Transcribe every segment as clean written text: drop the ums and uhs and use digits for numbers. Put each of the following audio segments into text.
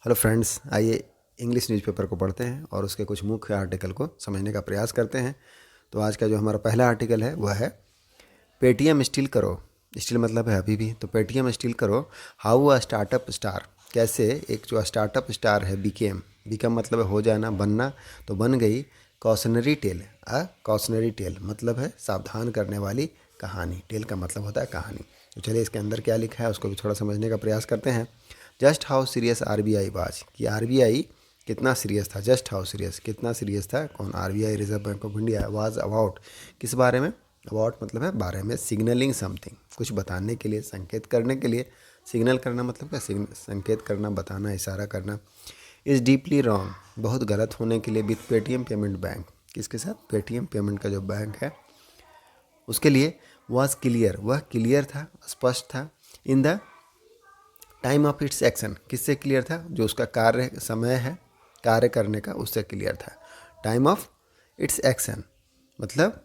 Hello friends, आइए English newspaper को पढ़ते हैं और उसके कुछ मुख्य आर्टिकल को समझने का प्रयास करते हैं। तो आज का जो हमारा पहला आर्टिकल है वह है पेटीएम स्टील करो। स्टील मतलब है अभी भी, तो पेटीएम स्टील करो हाउ अ स्टार्टअप स्टार, कैसे एक जो स्टार्टअप स्टार है बिकम मतलब है हो जाना, बनना, तो बन गई कॉशनरी टेल। कॉशनरी टेल मतलब है सावधान करने वाली कहानी। टेल का मतलब होता है कहानी। तो चलिए इसके अंदर क्या लिखा है उसको भी थोड़ा समझने का प्रयास करते हैं। Just how serious RBI was, कि आरबीआई कितना सीरियस था। जस्ट हाउ सीरियस, कितना सीरियस था कौन? RBI, reserve bank of India. Was about, किस बारे में? अबाउट मतलब है बारे में। सिग्नलिंग समथिंग, कुछ बताने के लिए, संकेत करने के लिए। सिग्नल करना मतलब क्या? संकेत करना, बताना, इशारा करना। इज़ डीपली रॉन्ग, बहुत गलत होने के लिए। विथ पेटीएम पेमेंट बैंक, किसके साथ? पेटीएम पेमेंट का जो बैंक है उसके लिए। वॉज क्लियर, वह क्लियर था, स्पष्ट था। In the time of its action, किससे क्लियर था? जो उसका कार्य समय है कार्य करने का, उससे क्लियर था। टाइम ऑफ इट्स एक्शन मतलब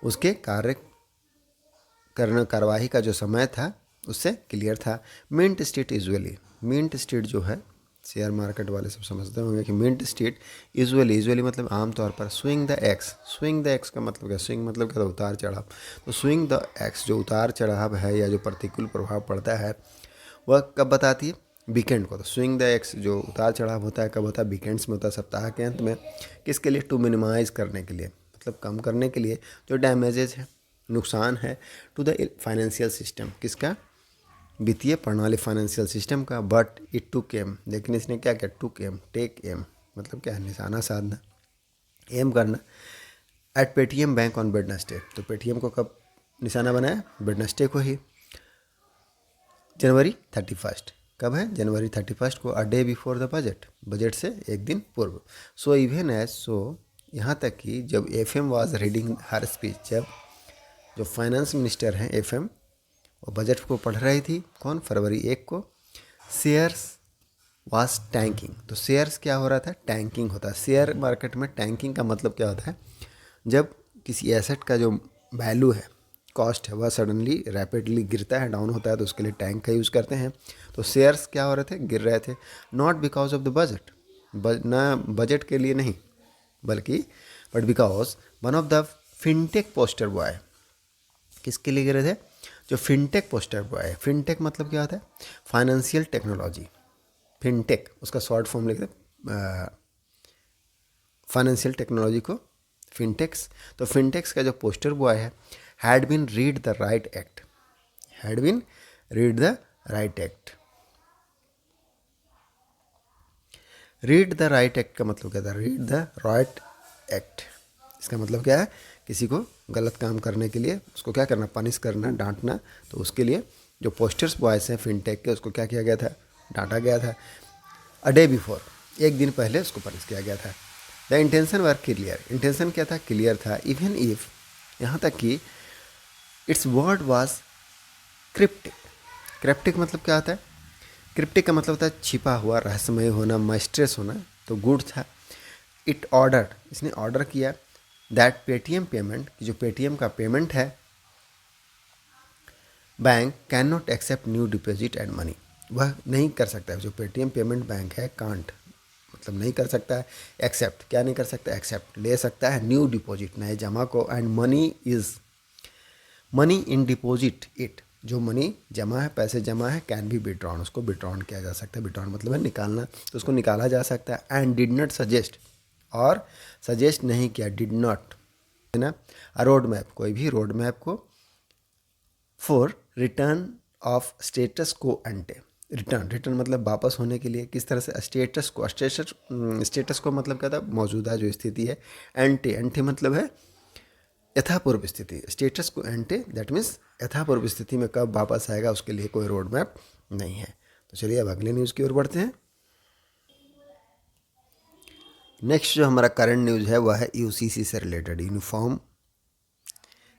उसके कार्य करने कार्यवाही का जो समय था उससे क्लियर था। Mint state usually, mint state जो है शेयर मार्केट वाले सब समझते होंगे कि मिंट स्टेट यूजुअली मतलब आमतौर पर। Swing the x, swing the x का मतलब क्या? स्विंग मतलब क्या? उतार चढ़ाव। तो स्विंग द एक्स जो उतार चढ़ाव है या जो प्रतिकूल प्रभाव पड़ता है वह कब बताती है? वीकेंड को। तो स्विंग द एक्स जो उतार चढ़ाव होता है कब होता है? वीकेंड्स में होता है, सप्ताह के अंत में। किसके लिए? टू मिनिमाइज करने के लिए, मतलब कम करने के लिए जो डैमेजेज है, नुकसान है टू द फाइनेंशियल सिस्टम, किसका? वित्तीय प्रणाली, फाइनेंशियल सिस्टम का। बट इट टू केम, लेकिन इसने क्या किया? टू केम, टेक एम मतलब क्या है? निशाना साधना, एम करना। At Paytm bank on Wednesday, तो पेटीएम को कब निशाना बनाया? वेडनेसडे को ही। जनवरी 31, कब है? जनवरी 31 को। A day before the budget, budget से एक दिन पूर्व। सो इवन एज, सो यहाँ तक कि जब FM was reading her speech, जब जो फाइनेंस मिनिस्टर हैं एफएम, वो बजट को पढ़ रही थी। कौन? फरवरी 1 को। शेयर्स वाज टैंकिंग, तो शेयर्स क्या हो रहा था? टैंकिंग होता है शेयर मार्केट में। टैंकिंग का मतलब क्या होता है? जब किसी एसेट का जो वैल्यू है, कॉस्ट है, वह सडनली रैपिडली गिरता है, डाउन होता है, तो उसके लिए टैंक का यूज़ करते हैं। तो शेयर्स क्या हो रहे थे? गिर रहे थे। Not because of the budget, ना बजट के लिए नहीं, बल्कि but because one of the fintech poster boy, किसके लिए गिरे थे? जो फिनटेक पोस्टर बॉय है। फिनटेक मतलब क्या होता है? Financial technology. फिनटेक उसका शॉर्ट फॉर्म लिखते हैं, फाइनेंशियल टेक्नोलॉजी को फिनटेक्स। तो फिनटेक्स का जो पोस्टर बॉय है, had been read the riot act, had been read the riot act. Read the riot act का मतलब क्या था? रीड द राइट एक्ट, इसका मतलब क्या है? किसी को गलत काम करने के लिए उसको क्या करना? पनिश करना, डांटना। तो उसके लिए जो पोस्टर्स बॉयज़ हैं फिनटेक के, उसको क्या किया गया था? डांटा गया था। अ डे बिफोर, एक दिन पहले उसको पनिश किया गया था। The intention were clear, intention क्या था? क्लियर था। इवन इफ, यहाँ तक कि it's word was cryptic. Cryptic मतलब क्या होता है? क्रिप्टिक का मतलब होता है छिपा हुआ, रहस्यमय होना, माइस्ट्रेस होना। तो गुड था। इट ऑर्डर, इसने ऑर्डर किया दैट पेटीएम पेमेंट, जो पेटीएम का पेमेंट है, bank can not accept new deposit and money, वह नहीं कर सकता है। जो पेटीएम पेमेंट बैंक है, कांट मतलब नहीं कर सकता है। एक्सेप्ट, क्या नहीं कर सकता? एक्सेप्ट, ले सकता है न्यू डिपॉजिट, नए जमा को। And money is, money in deposit it, जो मनी जमा है, पैसे जमा है, कैन बी विड्रॉन, उसको विड्रॉन किया जा सकता है। विड्रॉन मतलब है निकालना, तो उसको निकाला जा सकता है। एंड डिड नॉट सजेस्ट, और सजेस्ट नहीं किया, डिड नॉट है ना। रोड मैप, कोई भी रोड मैप को फॉर रिटर्न ऑफ स्टेटस को एंटे। रिटर्न, रिटर्न मतलब वापस होने के लिए। किस तरह से? स्टेटस को, स्टेटस को मतलब क्या था? मौजूदा जो स्थिति है। एंटे, एंटे मतलब है यथापूर्व स्थिति। स्टेटस को एंटे, दैट मीन्स यथापूर्व स्थिति में कब वापस आएगा, उसके लिए कोई रोड मैप नहीं है। तो चलिए अब अगले न्यूज़ की ओर बढ़ते हैं। नेक्स्ट जो हमारा करंट न्यूज़ है वह है यूसीसी से रिलेटेड, यूनिफॉर्म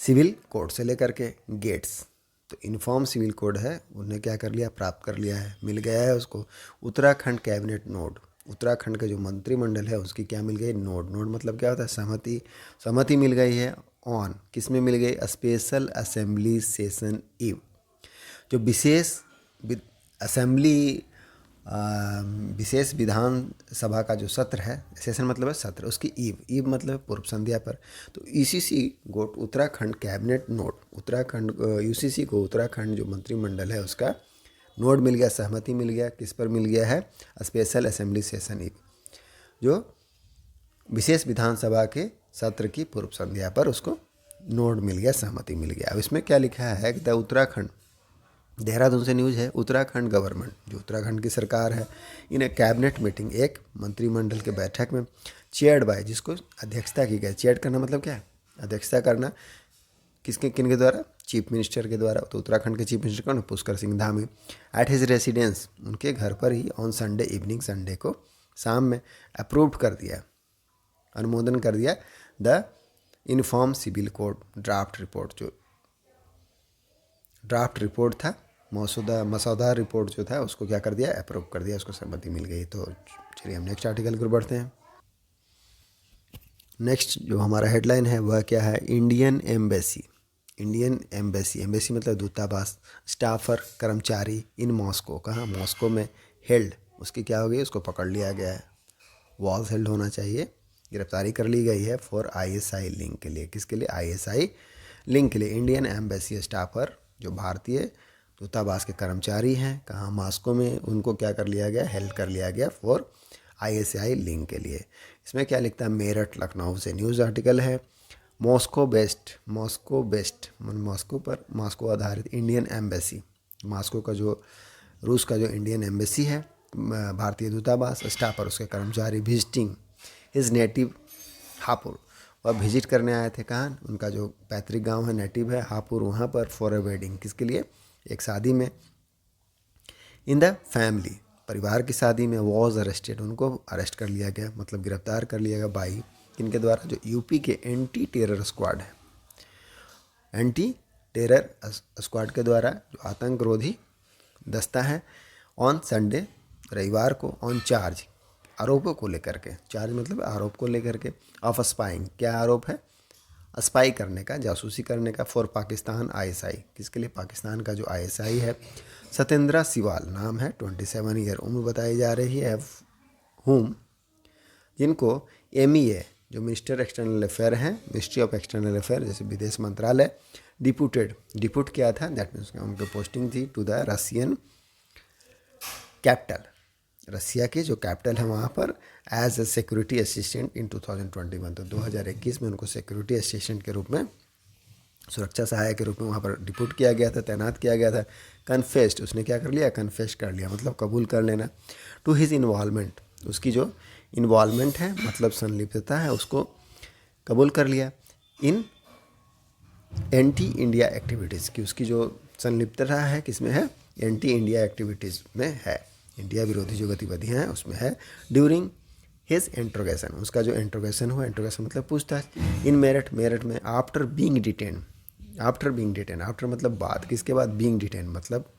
सिविल कोड से लेकर के गेट्स। तो यूनिफॉर्म सिविल कोड है, उन्हें क्या कर लिया? प्राप्त कर लिया है, मिल गया है उसको। उत्तराखंड कैबिनेट नोड, उत्तराखंड का जो मंत्रिमंडल है उसकी क्या मिल गई? नोड। नोड मतलब क्या होता है? सहमति। सहमति मिल गई है ऑन, किस में मिल गई? स्पेशल असेंबली सेशन ईव, जो विशेष असेंबली विशेष विधान सभा का जो सत्र है, सेशन मतलब है सत्र, उसकी ईव मतलब है पूर्व संध्या पर। तो UCC got Uttarakhand cabinet note, Uttarakhand UCC को उत्तराखंड जो मंत्रिमंडल है उसका नोट मिल गया, सहमति मिल गया। किस पर मिल गया है? स्पेशल असेंबली सेशन ईव, जो विशेष विधानसभा के सत्र की पूर्व संध्या पर उसको नोट मिल गया, सहमति मिल गया। अब इसमें क्या लिखा है कि द उत्तराखंड, देहरादून से न्यूज़ है, उत्तराखंड गवर्नमेंट, जो उत्तराखंड की सरकार है, इन ए कैबिनेट मीटिंग, एक मंत्रिमंडल के बैठक में, चेयर्ड बाय, जिसको अध्यक्षता की गई। चेयर करना मतलब क्या है? अध्यक्षता करना। किसके, किन के द्वारा? चीफ मिनिस्टर के द्वारा। तो उत्तराखंड के चीफ मिनिस्टर कौन? Pushkar Singh Dhami. At his residence, उनके घर पर ही, ऑन संडे इवनिंग, संडे को शाम में अप्रूव्ड कर दिया, अनुमोदन कर दिया the uniform civil code draft report, जो ड्राफ्ट रिपोर्ट था, मसौदा रिपोर्ट जो था, उसको क्या कर दिया? अप्रूव कर दिया, उसको सहमति मिल गई। तो चलिए हम नेक्स्ट आर्टिकल की ओर बढ़ते हैं। नेक्स्ट जो हमारा हेडलाइन है वह क्या है? Indian embassy. Indian embassy, embassy मतलब दूतावास, स्टाफर कर्मचारी, इन मॉस्को, कहाँ? मॉस्को में, हेल्ड, उसकी क्या हो गई? उसको पकड़ लिया गया है, वॉल्स हेल्ड होना चाहिए, गिरफ्तारी कर ली गई है फॉर आईएसआई लिंक के लिए। किसके लिए? आईएसआई लिंक के लिए। इंडियन एम्बेसी स्टाफर, जो भारतीय दूतावास के कर्मचारी हैं, कहाँ? मॉस्को में, उनको क्या कर लिया गया? हेल्ड कर लिया गया फॉर आईएसआई लिंक के लिए। इसमें क्या लिखता है? मेरठ लखनऊ से न्यूज़ आर्टिकल है। मॉस्को बेस्ड, मॉस्को आधारित इंडियन एम्बेसी, मॉस्को का जो, रूस का जो इंडियन एम्बेसी है, भारतीय दूतावास, स्टाफर उसके कर्मचारी, विजिटिंग हिज नेटिव हापुड़, वह विजिट करने आए थे। कहाँ? उनका जो पैतृक गांव है, नेटिव है हापुड़, वहाँ पर फॉर अ वेडिंग, किसके लिए? एक शादी में। इन द फैमिली, परिवार की शादी में, वॉज अरेस्टेड, उनको अरेस्ट कर लिया गया, मतलब गिरफ्तार कर लिया गया बाई, किनके द्वारा? जो यूपी के एंटी टेरर स्क्वाड है, एंटी टेरर स्क्वाड के द्वारा, जो आतंकरोधी दस्ता है, ऑन संडे, रविवार को, ऑन चार्ज, आरोपों को लेकर के, चार्ज मतलब आरोप को लेकर के, ऑफ स्पाइंग, क्या आरोप है? स्पाई करने का, जासूसी करने का, फॉर पाकिस्तान आईएसआई, किसके लिए? पाकिस्तान का जो आईएसआई है। सत्येंद्रा सिवाल नाम है, 27 ईयर उम्र बताई जा रही है, हुम, जिनको एमईए, जो मिनिस्टर एक्सटर्नल अफेयर हैं, मिनिस्ट्री ऑफ एक्सटर्नल अफेयर, जैसे विदेश मंत्रालय, डिप्यूट किया था, दैट मीन्स उनकी पोस्टिंग थी to the Russian capital, Russia के जो कैपिटल है वहाँ पर, as a security assistant in 2021। तो 2021 में उनको सिक्योरिटी असिस्टेंट के रूप में, सुरक्षा सहायक के रूप में वहाँ पर डिप्यूट किया गया था, तैनात किया गया था। कन्फेस्ड, उसने क्या कर लिया? कन्फेस कर लिया, मतलब कबूल कर लेना। टू हिज इन्वॉल्वमेंट, उसकी जो इन्वॉल्वमेंट है, मतलब संलिप्तता है, उसको कबूल कर लिया। इन एंटी इंडिया एक्टिविटीज़ की, उसकी जो संलिप्तता है किसमें है? एंटी इंडिया एक्टिविटीज़ में है, इंडिया विरोधी जो गतिविधियाँ हैं उसमें है। ड्यूरिंग हिज इंट्रोगेशन, उसका जो इंट्रोगेशन हुआ, इंट्रोगेशन मतलब पूछताछ, इन मेरठ, मेरठ में, आफ्टर बीइंग डिटेन, आफ्टर मतलब बाद, किसके बाद? बीइंग डिटेन मतलब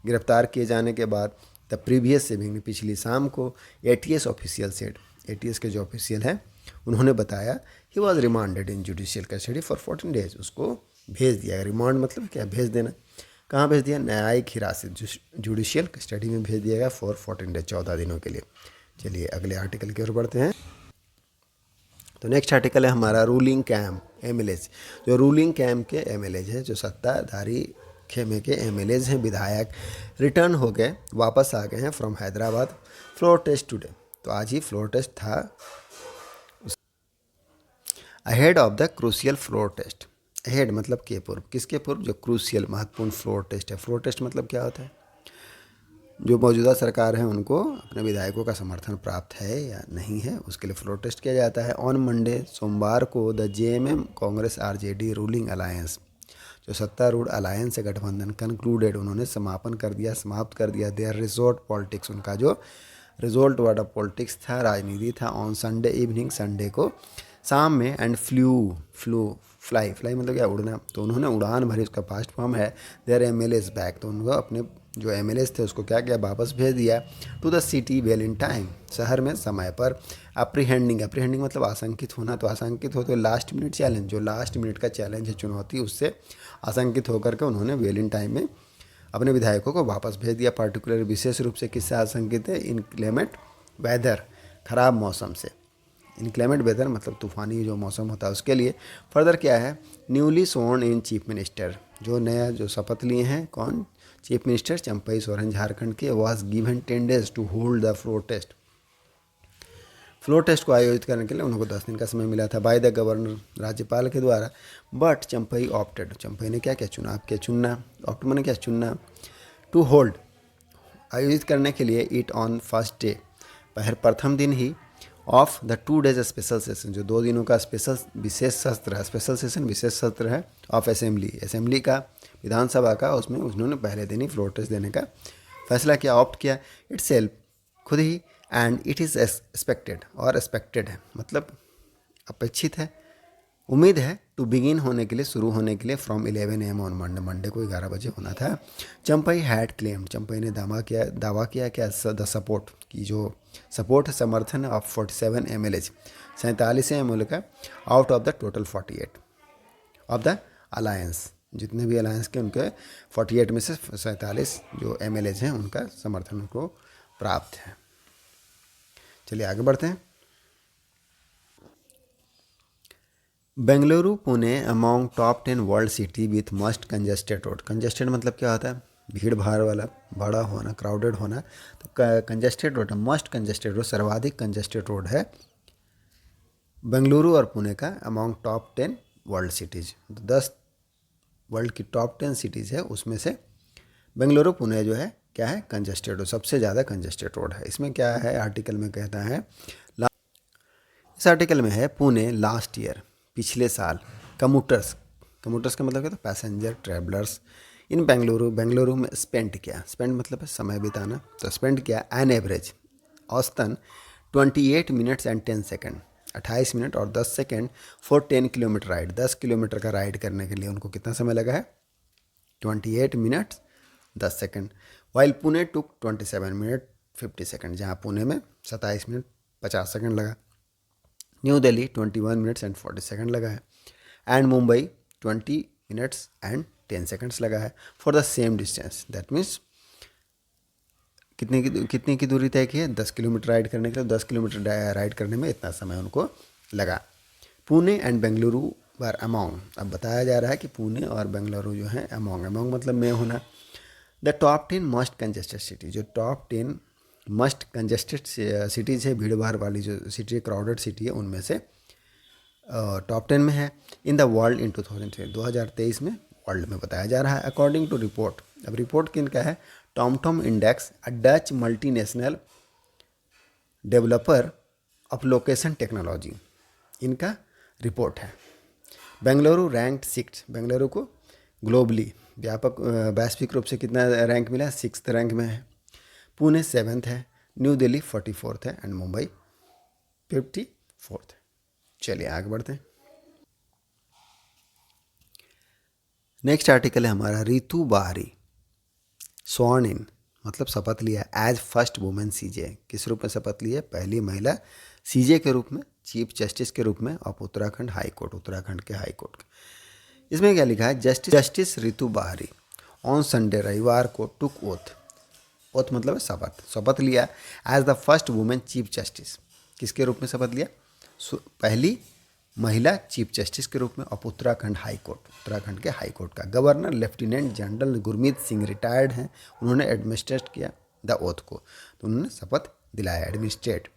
गिरफ्तार किए जाने के बाद, द प्रीवियस सेविंग, पिछली शाम को, एटीएस ऑफिशियल सेड, एटीएस के जो ऑफिशियल हैं उन्होंने बताया, he was remanded in judicial custody for 14 days, उसको भेज दिया। रिमांड मतलब क्या? भेज देना। कहाँ भेज दिया? न्यायिक हिरासत, जुडिशियल कस्टडी में भेज दिया गया फॉर 14 डेज, 14 दिनों के लिए। चलिए अगले आर्टिकल की ओर बढ़ते हैं। तो नेक्स्ट आर्टिकल है हमारा रूलिंग कैंप एमएलएज, जो रूलिंग कैंप के एमएलएज हैं, जो सत्ताधारी खेमे के एमएलएज हैं, विधायक, रिटर्न हो गए, वापस आ गए हैं from Hyderabad, floor test today. तो आज ही फ्लोर टेस्ट था, ahead of the crucial floor test, ahead मतलब के पूर्व, किसके पूर्व? जो क्रूशियल महत्वपूर्ण फ्लोर टेस्ट है। फ्लोर टेस्ट मतलब क्या होता है? जो मौजूदा सरकार है उनको अपने विधायकों का समर्थन प्राप्त है या नहीं है, उसके लिए फ्लोर टेस्ट किया जाता है। ऑन मंडे, सोमवार को, the JMM Congress RJD ruling alliance, जो सत्तारूढ़ अलायंस है, गठबंधन, कंक्लूडेड, उन्होंने समापन कर दिया, समाप्त कर दिया, देयर रिजोर्ट पॉलिटिक्स, उनका जो रिजोल्ट वाला पॉलिटिक्स था, राजनीति था, ऑन संडे इवनिंग, संडे को शाम में, एंड फ्लाई मतलब क्या? उड़ना। तो उन्होंने उड़ान भरी, उसका पास्ट फॉर्म है, देयर एमएलएज बैक, तो उनको अपने जो एमएलएज थे उसको क्या किया? वापस भेज दिया to the city well in time, शहर में समय पर। अप्रीहेंडिंग मतलब आशंकित होना, तो आशंकित हो तो लास्ट मिनट चैलेंज, जो लास्ट मिनट का चैलेंज है, चुनौती, उससे आशंकित होकर के उन्होंने वेल इन टाइम में अपने विधायकों को वापस भेज दिया। पार्टिकुलर विशेष रूप से किससे आशंकित है? इनक्लेमेंट वेदर, खराब मौसम से। इनक्लेमेंट वेदर मतलब तूफ़ानी जो मौसम होता है उसके लिए। फर्दर क्या है? Newly sworn in chief minister, जो नया जो शपथ लिए हैं, कौन? चीफ मिनिस्टर चंपई सोरेन झारखंड के, was given 10 days to hold the floor test. Floor test को आयोजित करने के लिए उनको 10 दिन का समय मिला था बाय द गवर्नर, राज्यपाल के द्वारा। बट चंपई ऑप्टेड, चंपई ने क्या क्या चुना? आप क्या चुनना? ऑप्ट मैंने क्या चुनना? टू होल्ड, आयोजित करने के लिए, इट ऑन फर्स्ट डे, प्रथम दिन ही, of the 2 days special session, जो 2 दिनों का स्पेशल विशेष सत्र है। स्पेशल सेशन विशेष सत्र है ऑफ असेंबली का, विधानसभा का। उसमें उन्होंने पहले दिन ही फ्लोर टेस्ट देने का फैसला किया, ऑप्ट किया। इट सेल्फ, खुद ही, एंड इट इज़ एक्सपेक्टेड, और एक्सपेक्टेड है मतलब अपेक्षित है, उम्मीद है, टू बिगिन होने के लिए, शुरू होने के लिए, from 11 AM on Monday, Monday को 11 बजे होना था। चंपई हैड क्लेम, चंपई ने दावा किया क्या? द सपोर्ट की, जो सपोर्ट है, समर्थन ऑफ 47 MLAs, 47 MLA का, out of the total 48 of the alliance, जितने भी अलायंस के उनके 48 में से 47 जो MLAs हैं उनका समर्थन उनको प्राप्त है। चलिए आगे बढ़ते हैं। Bengaluru Pune among top 10 world city with must congested road. Congested मतलब क्या होता है? भीड़ भाड़ वाला, बड़ा होना, क्राउडेड होना। तो congested road, must congested road, सर्वाधिक कंजेस्टेड रोड है बेंगलुरु और पुणे का, among top 10 world cities. 10 world की टॉप 10 सिटीज़ है, उसमें से बेंगलुरु पुणे जो है क्या है? कंजेस्टेड रोड, सबसे ज़्यादा कंजेस्टेड रोड है। इसमें क्या है? आर्टिकल में कहता है, इस आर्टिकल में है, पुणे लास्ट ईयर, पिछले साल, कम्यूटर्स का मतलब क्या था? पैसेंजर ट्रैवलर्स इन बेंगलुरु में स्पेंड किया, स्पेंड मतलब है समय बिताना, तो स्पेंड किया एन एवरेज, औसतन 28 मिनट्स एंड 10 सेकेंड, 28 मिनट और 10 second for 10 kilometre ride, 10 kilometre का राइड करने के लिए उनको कितना समय लगा है? 28 मिनट्स 10 सेकेंड। वाइल पुणे टुक 27 मिनट 50 सेकेंड, जहाँ पुणे में 27 मिनट 50 सेकेंड लगा। New Delhi 21 minutes and 40 second लगा है, and Mumbai 20 minutes and 10 seconds लगा है for the same distance. That means कितने की दूरी तय की है? 10 किलोमीटर राइड करने के लिए, 10 किलोमीटर राइड करने में इतना समय उनको लगा। Pune and Bengaluru were among, अब बताया जा रहा है कि पुणे और बेंगलुरु जो है अमॉन्ग मतलब में होना, the top 10 must congested city, जो टॉप 10 मस्ट कंजेस्टेड सिटीज़ है, भीड़ भाड़ वाली जो सिटी, क्राउडेड सिटी है, उनमें से टॉप 10 में है इन द वर्ल्ड इन 2023 में वर्ल्ड में बताया जा रहा है। अकॉर्डिंग टू रिपोर्ट, अब रिपोर्ट किन का है? TomTom index, a Dutch multinational developer of location technology, इनका रिपोर्ट है। बेंगलुरु रैंक्ड 6, बेंगलुरु को ग्लोबली वैश्विक रूप से कितना रैंक मिला? 6th रैंक में है। पुणे 7th है, न्यू दिल्ली 44th है, एंड मुंबई 54th है। चलिए आगे बढ़ते हैं। नेक्स्ट आर्टिकल है हमारा, रितु बाहरी स्वॉर्न इन मतलब शपथ लिया एज फर्स्ट वुमेन सीजे, किस रूप में शपथ ली है? पहली महिला सीजे के रूप में, चीफ जस्टिस के रूप में of Uttarakhand high court, Uttarakhand के हाई कोर्ट। इसमें क्या लिखा है? जस्टिस रितु बाहरी ऑन संडे, रविवार को, टुक ओथ, ओथ मतलब है शपथ, शपथ लिया as the first women chief justice, किसके रूप में शपथ लिया? पहली महिला चीफ जस्टिस के रूप में of Uttarakhand high court, Uttarakhand के हाई कोर्ट का। Governor lieutenant general Gurmeet Singh retired हैं, उन्होंने एडमिनिस्ट्रेट किया द ओथ को, तो उन्होंने शपथ दिलाया, एडमिनिस्ट्रेट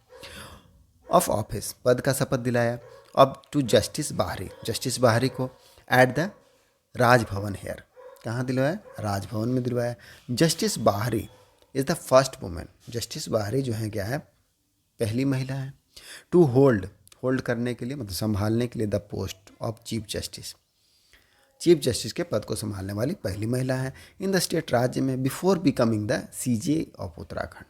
ऑफ ऑफिस, पद का शपथ दिलाया। अब टू जस्टिस बाहरी को एट द राजभवन हेयर, कहाँ दिलवाया? राजभवन में दिलवाया। जस्टिस बाहरी is the first women, justice बाहरी जो है क्या है? पहली महिला है। टू होल्ड करने के लिए मतलब संभालने के लिए the post of chief justice के पद को संभालने वाली पहली महिला है इन द स्टेट, राज्य में, before becoming the CJ of Uttarakhand.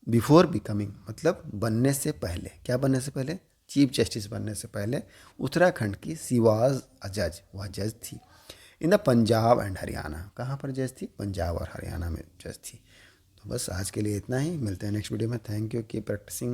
Before becoming मतलब बनने से पहले, क्या बनने से पहले? चीफ जस्टिस बनने से पहले उत्तराखंड की शी वाज अ जज, वह जज थी in the Punjab and Haryana, कहाँ पर जज थी? पंजाब और हरियाणा में जज थी। तो बस आज के लिए इतना ही, मिलते हैं नेक्स्ट वीडियो में। Thank you, keep practising.